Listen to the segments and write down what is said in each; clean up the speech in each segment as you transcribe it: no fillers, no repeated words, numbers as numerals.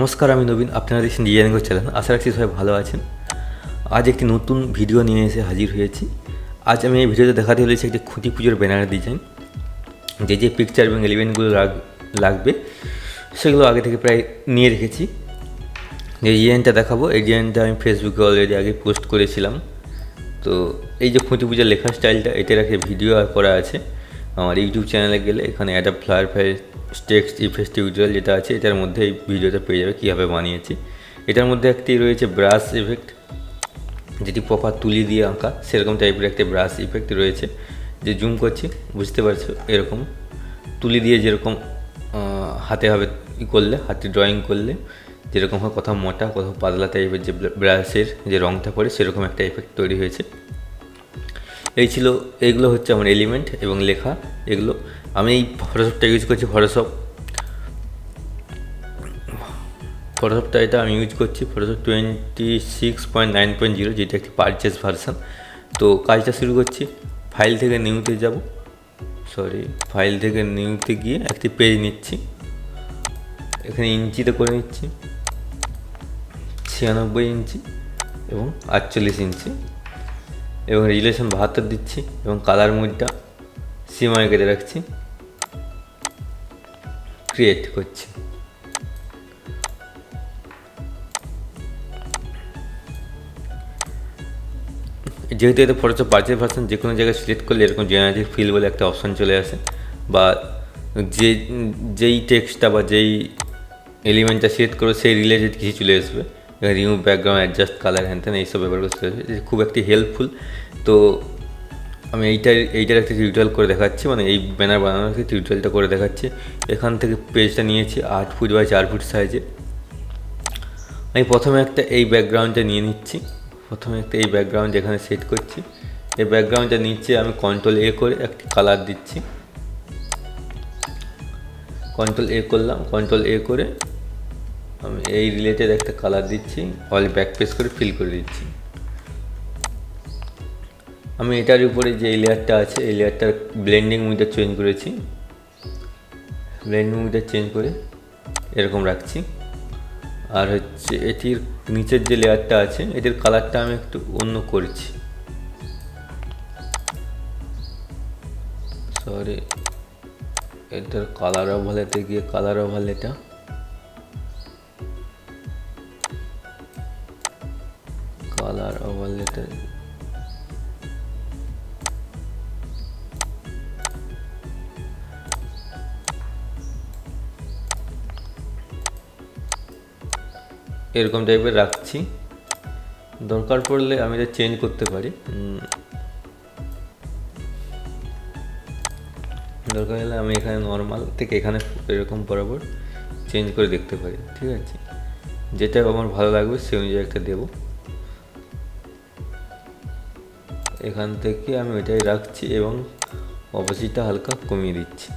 নমস্কার, আমি নবীন। আপনারা দেখছেন ডিজাইনিং চ্যানেল। আশা রাখছি সবাই ভালো আছেন। আজ একটি নতুন ভিডিও নিয়ে এসে হাজির হয়েছি। আজ আমি এই ভিডিওতে দেখাতে চলেছি একটি খুঁটি পুজোর ব্যানারের ডিজাইন। যে পিকচার এবং এলিমেন্টগুলো লাগবে সেগুলো আগে থেকে প্রায় নিয়ে রেখেছি। যে ডিজাইনটা দেখাবো, এই ডিজাইনটা আমি ফেসবুকে অলরেডি আগে পোস্ট করেছিলাম। তো এই যে খুঁটি পুজোর লেখার স্টাইলটা, এটার একটা ভিডিও করা আছে আমার ইউটিউব চ্যানেলে গেলে। এখানে অ্যাডাব ফ্লায়ার টেক্সট ইফেক্ট টিউটোরিয়াল যেটা আছে, এটার মধ্যে এই ভিডিওটা পেয়ে যাবে কীভাবে বানিয়েছি। এটার মধ্যে একটি রয়েছে ব্রাশ ইফেক্ট, যেটি প্রপার তুলি দিয়ে আঁকা, সেরকম টাইপের একটি ব্রাশ ইফেক্ট রয়েছে। যে জুম করছি বুঝতে পারছো, এরকম তুলি দিয়ে যেরকম হাতে হবে করলে, হাতে ড্রয়িং করলে যেরকম হয়, কোথাও মোটা কোথাও পাতলা টাইপের যে ব্রাশের যে রঙটা পড়ে, সেরকম একটা এফেক্ট তৈরি হয়েছে। এইগুলো হচ্ছে আমার এলিমেন্ট এবং লেখা। এগুলো আমি এই ফটোশপটা ইউজ করছি। ফটোশপটা এটা আমি ইউজ করছি ফটোশপ 26.9.0, যেটা একটি পারচেস ভার্সান। তো কাজটা শুরু করছি। ফাইল থেকে নিউতে গিয়ে একটি পেজ নিচ্ছি। এখানে ইঞ্চিতে করে নিচ্ছি 96 ইঞ্চি এবং 48 ইঞ্চি, এবং রিলেশন 72 দিচ্ছি, এবং কালার মোডটা সীমায় কেটে রাখছি। ক্রিয়েট করছি। যেহেতু এটা ফটোশপ পারচেস ভার্সন, যে কোনো জায়গায় সিলেক্ট করলে এরকম জেনারেটিভ ফিল বলে একটা অপশান চলে আসে, বা যেই টেক্সটটা বা যেই এলিমেন্টটা সিলেক্ট করবে সেই রিলেটেড কিছু চলে আসবে। রিমুভ ব্যাকগ্রাউন্ড, অ্যাডজাস্ট কালার, হ্যান এইসব ব্যাপারগুলো চলে আসবে। খুব একটি হেল্পফুল। তো আমি এইটার একটা টিউটোরিয়াল করে দেখাচ্ছি, মানে এই ব্যানার বানানোর টিউটোরিয়ালটা করে দেখাচ্ছি। এখান থেকে পেজটা নিয়েছি 8 ফুট বাই 4 ফুট সাইজে। আমি প্রথমে একটা এই ব্যাকগ্রাউন্ডটা নিয়ে নিচ্ছি। এই ব্যাকগ্রাউন্ড এখানে সেট করছি। এই ব্যাকগ্রাউন্ডটা নিচে আমি কন্ট্রোল এ করে একটি কালার দিচ্ছি। কন্ট্রোল এ করে আমি এই রিলেটেড একটা কালার দিচ্ছি। অল ব্যাক পেজ করে ফিল করে দিচ্ছি। আমি এটার উপরে যে এই লেয়ারটা আছে, এই লেয়ারটার ব্লেন্ডিং মোডটা চেঞ্জ করেছি। এরকম রাখছি। আর হচ্ছে এটির নিচের যে লেয়ারটা আছে, এটির কালারটা আমি একটু অন্য করছি। এটার কালার ওভারলেতে গিয়ে কালার ওভারলেটা এরকম টাইপের রাখছি। দরকার পড়লে আমি এটা চেঞ্জ করতে পারি। দরকার হলে আমি এখানে নর্মাল থেকে এখানে এরকম বরাবর চেঞ্জ করে দেখতে পারি। ঠিক আছে, যেটা আমার ভালো লাগবে সেই অনুযায়ী একটা দেবো। এখান থেকে আমি এটাই রাখছি এবং অপোজিটটা হালকা কমিয়ে দিচ্ছি।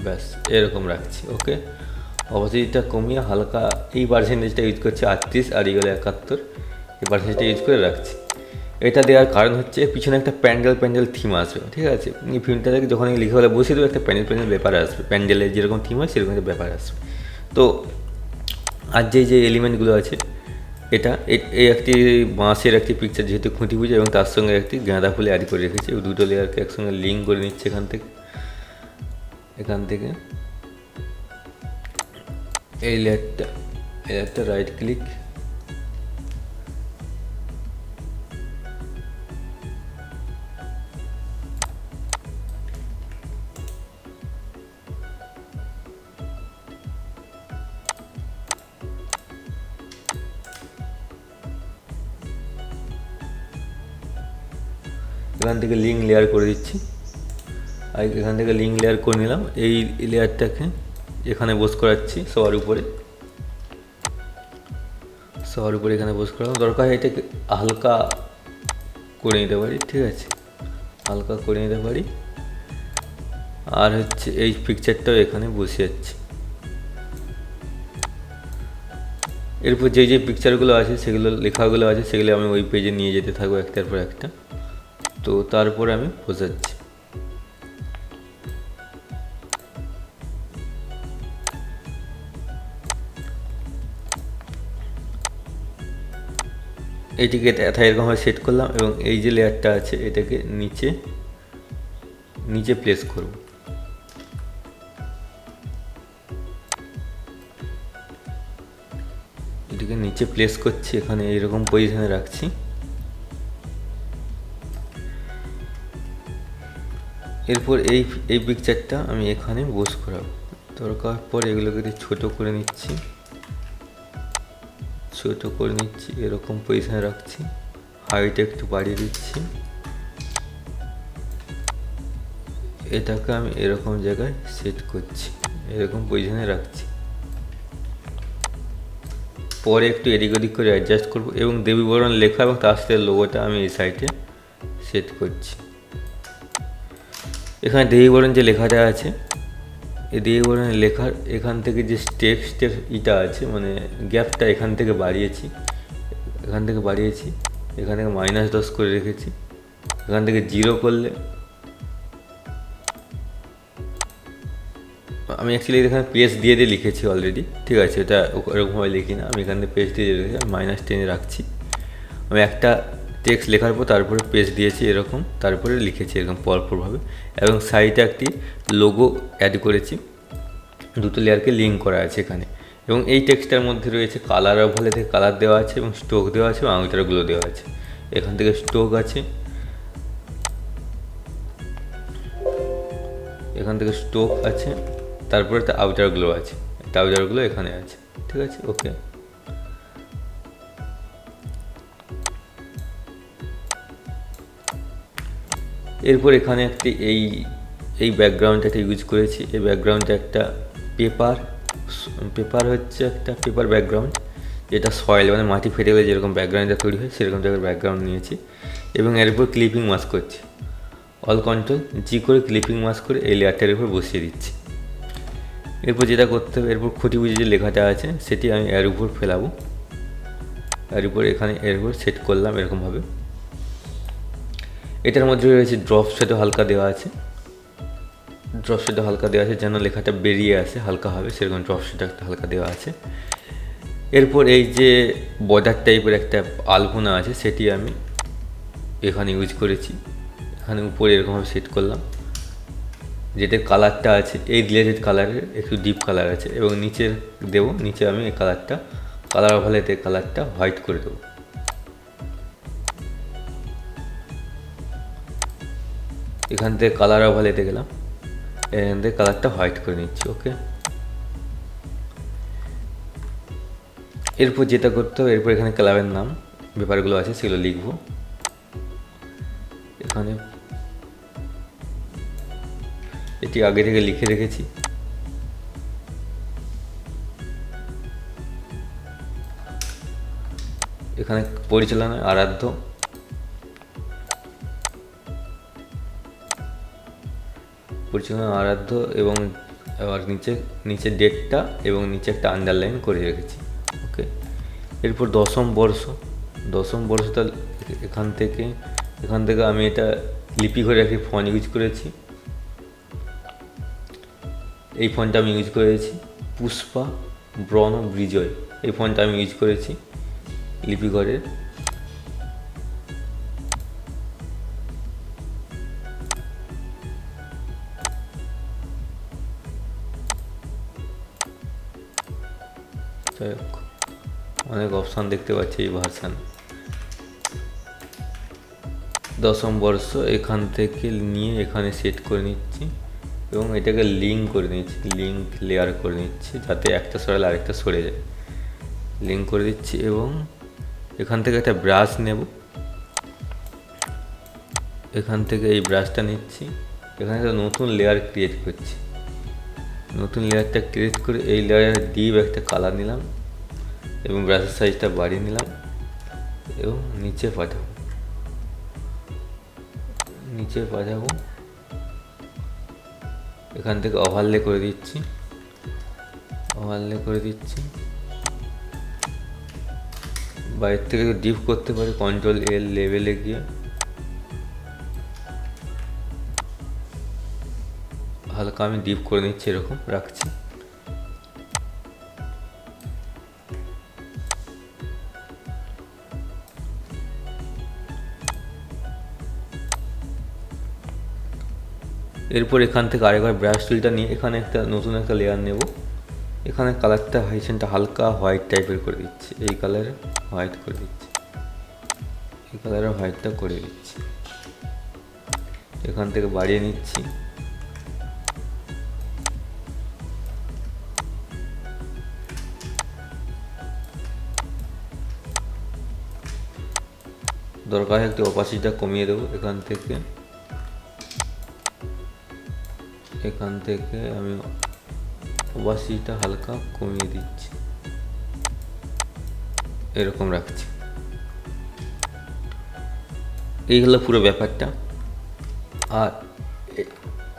ব্যাস এরকম রাখছি। ওকে, অপোজিটটা কমিয়ে হালকা এই পার্সেন্টেজটা ইউজ করছি 38, আর এগুলো 71। এই পার্সেন্টেজটা ইউজ করে রাখছি। এটা দেওয়ার কারণ হচ্ছে পিছনে একটা প্যান্ডেল থিম আসবে। ঠিক আছে, এই ফিল্মটা থেকে যখন লিখে বলে বসে দেবো, একটা প্যান্ডেল ব্যাপার আসবে। প্যান্ডেলের যেরকম থিম হয় সেরকম একটা ব্যাপার আসবে। তো আর যে এলিমেন্টগুলো আছে, এই একটি বাঁশের একটি পিকচার, যেহেতু খুঁটি পুজো, এবং তার সঙ্গে একটি গাঁদা ফুলে অ্যাড করে রেখেছি। ওই দুটো লেয়ারকে একসঙ্গে লিঙ্ক করে নিচ্ছে। এখান থেকে এই লেয়ারটা রাইট ক্লিক, এখান থেকে লিঙ্ক লেয়ার করে দিচ্ছি। আর এখান থেকে লিঙ্ক লেয়ার করে নিলাম। এই লেয়ারটাকে এখানে বস করাচ্ছি সবার উপরে এখানে বস করালাম। দরকার হয় এটাকে হালকা করে নিতে পারি। ঠিক আছে, হালকা করে নিতে পারি। আর হচ্ছে এই পিকচারটাও এখানে বসে যাচ্ছে। এরপর যে পিকচারগুলো আছে, সেগুলো লেখাগুলো আছে, সেগুলো আমি ওই পেজে নিয়ে যেতে থাকবো একটার পর একটা। তো তারপরে আমি বোঝাচ্ছি। এটিকে এথায় এরকমভাবে সেট করলাম এবং এই যে লেয়ারটা আছে এটাকে নিচে নিচে প্লেস করব। এটিকে নিচে প্লেস করছি, এখানে এইরকম পজিশনে রাখছি। এরপর এই পিকচারটা আমি এখানে বোস করাবো। দরকার পর এগুলোকে ছোট করে নিচ্ছি, এরকম পজিশনে রাখছি, হাইট একটু বাড়িয়ে দিচ্ছি। এটাকে আমি এরকম জায়গায় সেট করছি, এরকম পজিশনে রাখছি। পরে একটু এদিক ওদিক করে অ্যাডজাস্ট করবো এবং দেবী বরণ লেখা এবং তার সাথে লোগোটা আমি এই সাইডে সেট করছি। এখানে দেবী বরণ যে লেখাটা আছে, এই দেবী বরণের লেখার এখান থেকে যে টেক্সটের ইটা আছে, মানে গ্যাপটা এখান থেকে বাড়িয়েছি, এখান থেকে -10 করে রেখেছি। এখান থেকে 0 করলে আমি অ্যাকচুয়ালি এখানে পেজ দিয়ে লিখেছি অলরেডি, ঠিক আছে, এটা ওরকমভাবে লিখি না, আমি এখান থেকে পেজ দিয়ে রেখেছি, -10 রাখছি। আমি একটা টেক্সট লেখার পর তারপরে পেজ দিয়েছি এরকম, তারপরে লিখেছি এরকম পরপরভাবে এবং সাইডে একটি লোগো অ্যাড করেছি, দুটো লেয়ারকে লিঙ্ক করা আছে এখানে। এবং এই টেক্সটটার মধ্যে রয়েছে কালার ওভারলে থেকে কালার দেওয়া আছে এবং স্ট্রোক দেওয়া আছে এবং আউটারগুলো দেওয়া আছে। এখান থেকে স্ট্রোক আছে, তারপরে আউটারগুলো আছে, আউটারগুলো এখানে আছে, ঠিক আছে, ওকে। এরপর এখানে একটি এই ব্যাকগ্রাউন্ডটাকে ইউজ করেছি। এই ব্যাকগ্রাউন্ডটা একটা পেপার হচ্ছে একটা পেপার ব্যাকগ্রাউন্ড, যেটা সয়েল মানে মাটি ফেটে গেলে যেরকম ব্যাকগ্রাউন্ডটা তৈরি হয় সেরকম জায়গার ব্যাকগ্রাউন্ড নিয়েছি এবং এর উপর ক্লিপিং মাস্ক করছি। অল কন্ট্রোল জি করে ক্লিপিং মাস্ক করে এই লেয়ারটার উপর বসিয়ে দিচ্ছি। এরপর যেটা করতে হবে, এরপর খুঁটি বুঝে যে লেখাটা আছে সেটি আমি এর উপর ফেলাবো, এর উপর এখানে এর উপর সেট করলাম এরকমভাবে। এটার মধ্যে রয়েছে ড্রপ শেডও হালকা দেওয়া আছে, যেন লেখাটা বেরিয়ে আসে হালকা হবে, সেরকম ড্রপ শেড একটা হালকা দেওয়া আছে। এরপর এই যে বর্ডার টাইপের একটা আলপনা আছে সেটি আমি এখানে ইউজ করেছি, এখানে উপরে এরকমভাবে সেট করলাম। যেটার কালারটা আছে এই রিলেটেড কালারের একটু ডিপ কালার আছে এবং নিচে দেবো, নিচে আমি এই কালার ওভারলেতে কালারটা হোয়াইট করে দেবো। এখান থেকে কালার ওভারলেতে গেলাম, এখান থেকে কালারটা হোয়াইট করে নিচ্ছি, ওকে। এরপর যেটা করতে হবে, এরপর এখানে ক্লাবের নাম ব্যাপারগুলো আছে সেগুলো লিখবো। এখানে এটি আগে থেকে লিখে রেখেছি। এখানে পরিচালনা আরাধ্য, এবং আবার নিচে ডেটটা এবং নিচে একটা আন্ডারলাইন করে রেখেছি, ওকে। এরপর দশম বর্ষটা এখান থেকে আমি এটা লিপি করে একটি ফন্ট ইউজ করেছি। এই ফন্টটা আমি ইউজ করেছি পুষ্পা ব্রণ বিজয়, এই ফন্টটা আমি ইউজ করেছি লিপিঘরের। অনেক অপশান দেখতে পাচ্ছি এই ভার্সান। দশম বর্ষ এখান থেকে নিয়ে এখানে সেট করে নিচ্ছি এবং এটাকে লিঙ্ক করে নিচ্ছি, লিঙ্ক লেয়ার করে নিচ্ছি যাতে একটা সরালে আরেকটা সরে যায়, লিঙ্ক করে দিচ্ছি। এবং এখান থেকে একটা ব্রাশ নেব, এখান থেকে এই ব্রাশটা নিচ্ছি, এখানে একটা নতুন লেয়ার ক্রিয়েট করছি। নতুন লেয়ারটা ক্রিয়েট করে এই লেয়ারের ডিপ একটা কালার নিলাম এবং ব্রাশের সাইজটা বাড়িয়ে নিলাম এবং নিচে পাঠাবো। এখান থেকে ওভারলে করে দিচ্ছি, বাইরের থেকে ডিপ করতে পারি কন্ট্রোল এল লেভেলে গিয়ে হালকা আমি ডিপ করে নিচ্ছি, এরকম রাখছি। এরপর এখান থেকে আরেকবার ব্রাশ টুলটা নিয়ে এখানে একটা নতুন একটা লেয়ার নেব। এখানে কালারটা হাইসেনটা হালকা হোয়াইট টাইপের করে দিচ্ছি, এই কালারে হোয়াইট করে দিচ্ছি, এই কালারে হোয়াইটটা করে দিচ্ছি। এখান থেকে বাড়িয়ে নিচ্ছি, দরকার একটু অপাসিটিটা কমিয়ে দেবো। এখান থেকে আমি অপাসিটিটা হালকা কমিয়ে দিচ্ছি, এরকম রাখছি। এই হলো পুরো ব্যাপারটা। আর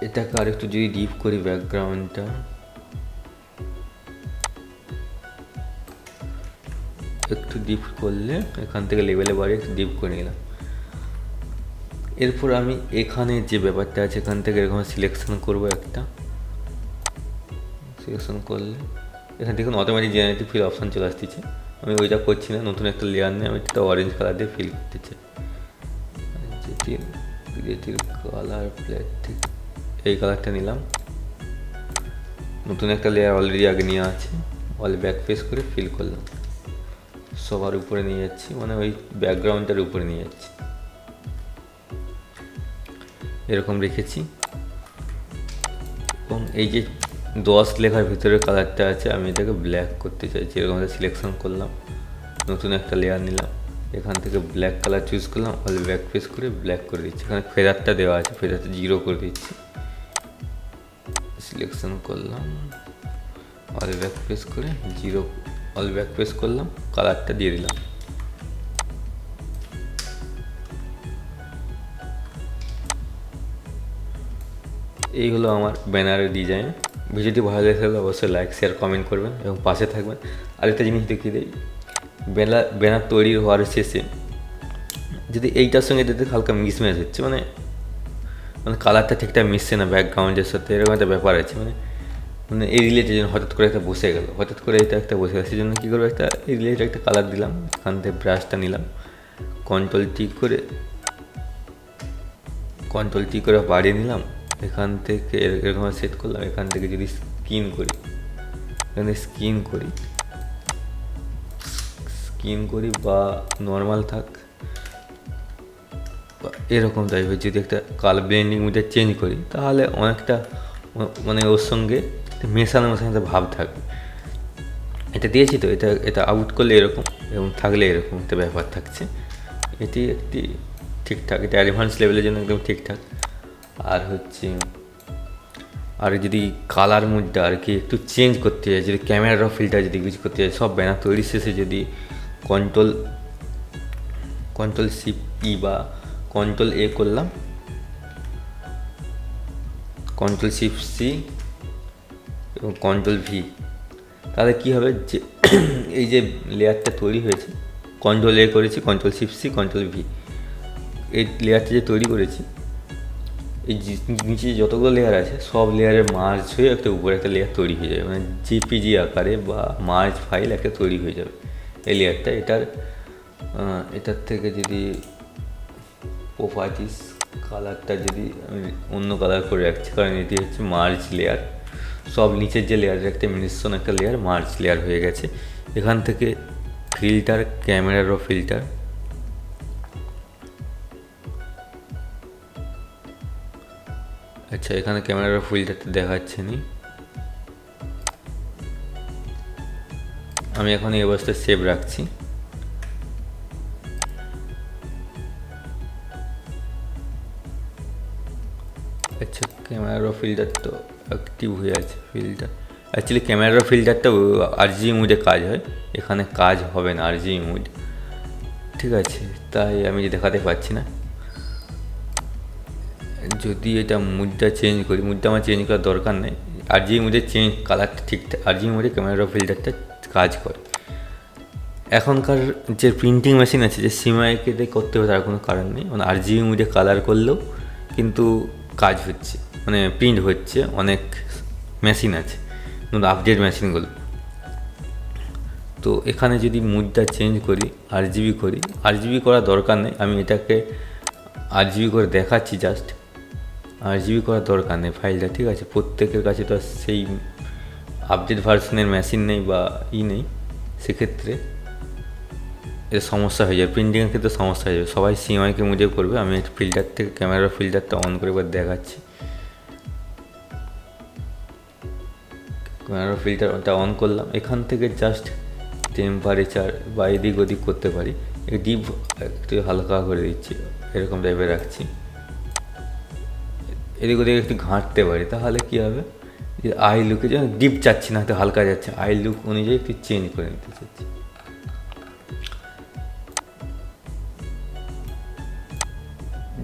এটাকে আর একটু যদি ডিপ করি, ব্যাকগ্রাউন্ডটা একটু ডিপ করলে এখান থেকে লেভেলে বাড়িয়ে একটু ডিপ করে নিলাম। এরপর আমি এখানে যে ব্যাপারটা আছে এখান থেকে এরকম সিলেকশন করব, একটা সিলেকশন করলে এখান থেকে অটোমেটিক জেনারেটিভ ফিল অপশান চলে আসতেছে। আমি ওইটা করছি না, নতুন একটা লেয়ার নিয়ে আমি একটা অরেঞ্জ কালার দিয়ে ফিল করতে চাই। ক্রিয়েটিভ কালার প্লেট থেকে এই কালারটা নিলাম, নতুন একটা লেয়ার অলরেডি আগে নিয়ে আছে, অল ব্যাক পেস করে ফিল করলাম, সবার উপরে নিয়ে যাচ্ছি, মানে ওই ব্যাকগ্রাউন্ডটার উপরে নিয়ে যাচ্ছি, এরকম রেখেছি। এবং এই যে 10 লেখার ভিতরে কালারটা আছে আমি এটাকে ব্ল্যাক করতে চাইছি, এরকম সিলেকশন করলাম, নতুন একটা লেয়ার নিলাম, এখান থেকে ব্ল্যাক কালার চুজ করলাম, অল ব্যাক পেস করে ব্ল্যাক করে দিচ্ছি। এখানে ফেদারটা দেওয়া আছে, ফেদারটা 0 করে দিচ্ছি, সিলেকশন করলাম, অল ব্যাক পেস করে 0, অল ব্যাক পেস করলাম, কালারটা দিয়ে দিলাম। এই হলো আমার ব্যানারের ডিজাইন। ভিডিওটি ভালো লেগে থাকলে অবশ্যই লাইক, শেয়ার, কমেন্ট করবেন এবং পাশে থাকবেন। আরেকটা জিনিস দেখিয়ে দিই, ব্যানার তৈরি হওয়ার শেষে যদি এইটার সঙ্গে যদি হালকা মিসম্যাচ হচ্ছে, মানে কালারটা ঠিকঠাক মিশছে না ব্যাকগ্রাউন্ডের সাথে, এরকম একটা ব্যাপার আছে, মানে এই রিলেটেড যেন হঠাৎ করে একটা বসে গেল, হঠাৎ করে এটা একটা বসে গেল, সেই জন্য কী করবো, একটা এই রিলেটেড একটা কালার দিলাম, এখান থেকে ব্রাশটা নিলাম, কন্ট্রোল টি করে বাড়িয়ে নিলাম, এখান থেকে এরকম সেট করলাম। এখান থেকে যদি স্কিন করি বা নর্মাল থাক এরকম টাইপের, যদি একটা কালার ব্লেন্ডিং মিটার চেঞ্জ করি তাহলে অনেকটা মানে ওর সঙ্গে মেশানো একটা ভাব থাকবে। এটা দিয়েছি তো, এটা আউট করলে এরকম এবং থাকলে এরকম একটা ব্যাপার থাকছে। এটি একটি ঠিকঠাক, এটা অ্যাডভান্স লেভেলের জন্য একদম ঠিকঠাক। আর যদি কালার মুডটা আর কি একটু চেঞ্জ করতে চাই, যদি ক্যামেরা ফিল্টার যদি ইউজ করতে চাই, সব ব্যানার তৈরির শেষে যদি কন্ট্রোল শিফট ই বা কন্ট্রোল এ করলাম, কন্ট্রোল শিফট সি এবং কন্ট্রোল ভি, তাহলে কী হবে, যে এই যে লেয়ারটা তৈরি হয়েছে, কন্ট্রোল এ করেছি, control shift C, control V, এই লেয়ারটা যে তৈরি করেছি, এই নিচে যতগুলো লেয়ার আছে সব লেয়ারে মার্জ হয়ে একটা উপরে একটা লেয়ার তৈরি হয়ে যাবে, মানে জেপিজি আকারে বা মার্জ ফাইল একটা তৈরি হয়ে যাবে এই লেয়ারটা। এটার থেকে যদি প্রপার্টিস কালারটা যদি আমি অন্য কালার করে রাখছি, কারণ এটি হচ্ছে মার্জ লেয়ার, সব নিচের যে লেয়ারের একটা মিশ্রণ একটা লেয়ার মার্জ লেয়ার হয়ে গেছে। এখান থেকে ফিল্টার, ক্যামেরারও ফিল্টার, আচ্ছা এখানে ক্যামেরার ফিল্টারটা দেখাচ্ছে নি, আমি এখন এই অবস্থায় সেভ রাখছি। আচ্ছা ক্যামেরার ফিল্টার তো অ্যাক্টিভ হয়ে আছে, ফিল্টার অ্যাকচুয়ালি ক্যামেরার ফিল্টারটা আরজিবি মুডে কাজ হয়, এখানে কাজ হবে না আরজিবি মুড, ঠিক আছে, তাই আমি দেখাতে পারছি না। যদি এটা মুডটা চেঞ্জ করি, মুডটা আমার চেঞ্জ করার দরকার নেই, আরজিবি মুডে চেঞ্জ কালারটা ঠিকঠাক, আরজিবি মুডে ক্যামেরার ফিল্টারটা কাজ করে। এখনকার যে প্রিন্টিং মেশিন আছে, যে সিমআইকে করতে হবে তার কোনো কারণ নেই, মানে আরজিবি মুডে কালার করলেও কিন্তু কাজ হচ্ছে, মানে প্রিন্ট হচ্ছে। অনেক মেশিন আছে আপডেট মেশিনগুলো, তো এখানে যদি মুডটা চেঞ্জ করি, আরজিবি করার দরকার নেই, আমি এটাকে আরজিবি করে দেখাচ্ছি জাস্ট। RGB করার দরকার নেই ফাইলটা, ঠিক আছে। প্রত্যেকের কাছে তো সেই আপডেট ভার্সনের মেশিন নেই বা নেই, সেক্ষেত্রে এর সমস্যা হয়ে যাবে, প্রিন্টিংয়ের ক্ষেত্রে সমস্যা হয়ে যাবে। সবাই CMYK মুডে করবে। আমি ফিল্টার থেকে ক্যামেরার ফিল্টারটা অন করে এবার দেখাচ্ছি। ক্যামেরার ফিল্টারটা অন করলাম, এখান থেকে জাস্ট টেম্পারেচার বা এদিক ওদিক করতে পারি। ডিপ একটু হালকা করে দিচ্ছি, এরকম টাইপের রাখছি। এদিক ওদিক একটু ঘাঁটতে পারি, তাহলে কী হবে যে আই লুকে যেন ডিপ চাচ্ছি না, হয়তো হালকা যাচ্ছে, আই লুক অনুযায়ী একটু চেঞ্জ করে নিতে চাচ্ছি।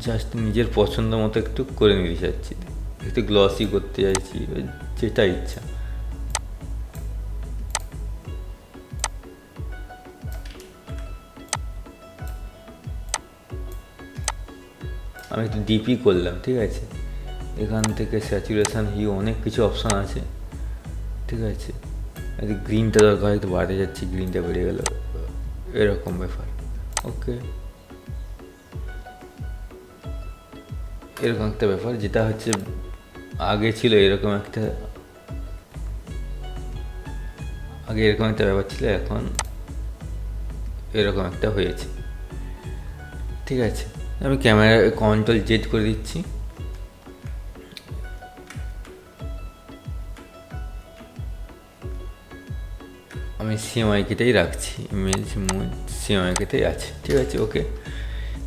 জাস্ট নিজের পছন্দ মতো একটু করে নিতে চাচ্ছি, একটু গ্লসি করতে চাইছি, যেটা ইচ্ছা। আমি একটু ডিপই করলাম, ঠিক আছে। এখান থেকে স্যাচুরেশন হিউ অনেক কিছু অপশান আছে, ঠিক আছে। একটু গ্রিনটা দরকার, একটু বাড়তে যাচ্ছি, গ্রিনটা বেড়ে গেল, এরকম ব্যাপার। ওকে, এরকম একটা ব্যাপার, যেটা হচ্ছে আগে ছিল এরকম একটা, আগে এরকম একটা ব্যাপার ছিল, এখন এরকম একটা হয়েছে, ঠিক আছে। আমি ক্যামেরা কন্ট্রোল জেড করে দিচ্ছি। আমি CMYKটাই রাখছি, ইমেজ মুড CMYKটাই আছে, ঠিক আছে। ওকে,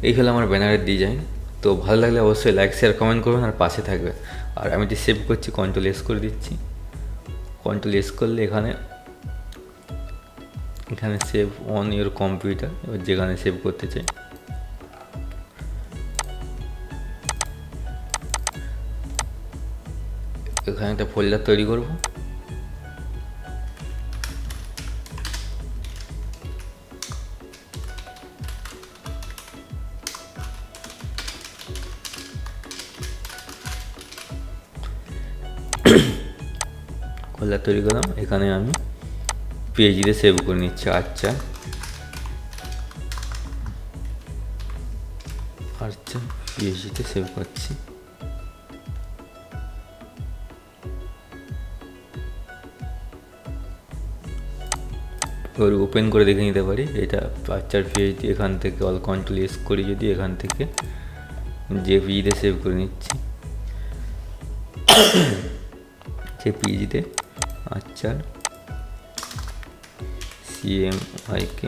এই হলো আমার ব্যানারের ডিজাইন। তো ভালো লাগলে অবশ্যই লাইক শেয়ার কমেন্ট করবেন আর পাশে থাকবে। আর আমি যে সেভ করছি কন্ট্রোল এস করে দিচ্ছি। কন্ট্রোল এস করলে এখানে সেভ অন ইউর কম্পিউটার, এবার যেখানে সেভ করতে চাই এখানে একটা ফোল্ডার তৈরি করব। ফোল্ডার তৈরি করলাম, এখানে আমি PHD সেভ করে নিচ্ছি। আচ্ছা PHD সেভ করছি। এবার ওপেন করে দেখে নিতে পারি এটা আচ্ছার PHD। এখান থেকে অল কন্ট্রোল এস করি, যদি এখান থেকে JPEG-তে সেভ করে নিচ্ছি, JPEG-তে আচ্ছার CMYK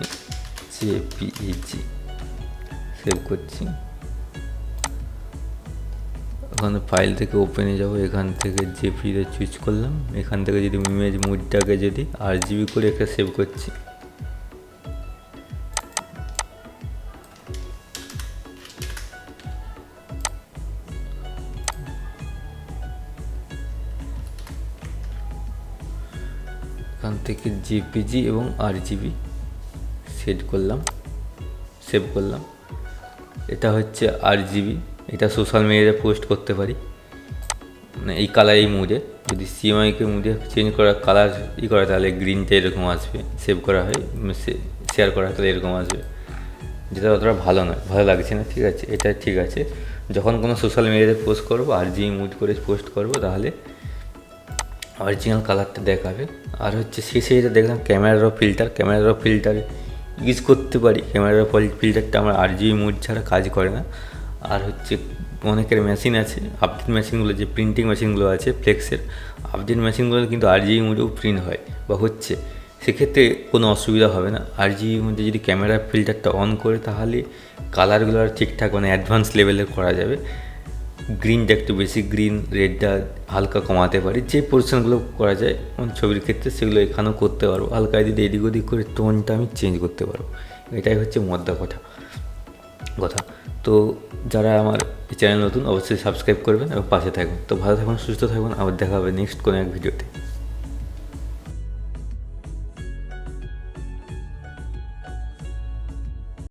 JPEG সেভ করছি। ওখানে ফাইল থেকে ওপেনে যাব, এখান থেকে JPEG-তে চুজ করলাম। এখান থেকে যদি ইমেজ মুডটাকে যদি RGB করে একটা সেভ করছি, এখান থেকে JPG এবং RGB সেভ করলাম। এটা হচ্ছে RGB, এটা সোশ্যাল মিডিয়াতে পোস্ট করতে পারি, মানে এই কালার, এই মুডে। যদি CMYK মুডে চেঞ্জ করা কালার করা, তাহলে গ্রিনটা এরকম আসবে, সেভ করা হয়, শেয়ার করা হয়, তাহলে এরকম আসবে, যেটা অতটা ভালো নয়, ভালো লাগছে না, ঠিক আছে। এটা ঠিক আছে, যখন কোনো সোশ্যাল মিডিয়াতে পোস্ট করবো RGB মুড করে পোস্ট করবো, তাহলে অরিজিনাল কালারটা দেখাবে। আর হচ্ছে শেষে যেটা দেখলাম ক্যামেরার ফিল্টার ইউজ করতে পারি। ক্যামেরার ফিল্টারটা আমার RGB মুড ছাড়া কাজ করে না। আর হচ্ছে অনেকের মেশিন আছে, আপডেট মেশিনগুলো, যে প্রিন্টিং মেশিনগুলো আছে ফ্লেক্সের, আপডেট মেশিনগুলো কিন্তু RGB মুডেও প্রিন্ট হয় বা হচ্ছে, সেক্ষেত্রে কোনো অসুবিধা হবে না। RGB মধ্যে যদি ক্যামেরার ফিল্টারটা অন করে, তাহলে কালারগুলো আর ঠিকঠাক, মানে অ্যাডভান্স লেভেলের করা যাবে। গ্রিনটা একটু বেশি, গ্রিন রেডটা হালকা কমাতে পারি, যে পোর্শনগুলো করা যায় ছবির ক্ষেত্রে সেগুলো এখানেও করতে পারবো। হালকা যদি এদিক ওদিক করে টোনটা আমি চেঞ্জ করতে পারবো। এটাই হচ্ছে মোদ্দা কথা। তো যারা আমার এই চ্যানেল নতুন, অবশ্যই সাবস্ক্রাইব করবেন এবং পাশে থাকবেন। তো ভালো থাকুন, সুস্থ থাকবেন, আবার দেখা হবে নেক্সট কোনো এক ভিডিওতে।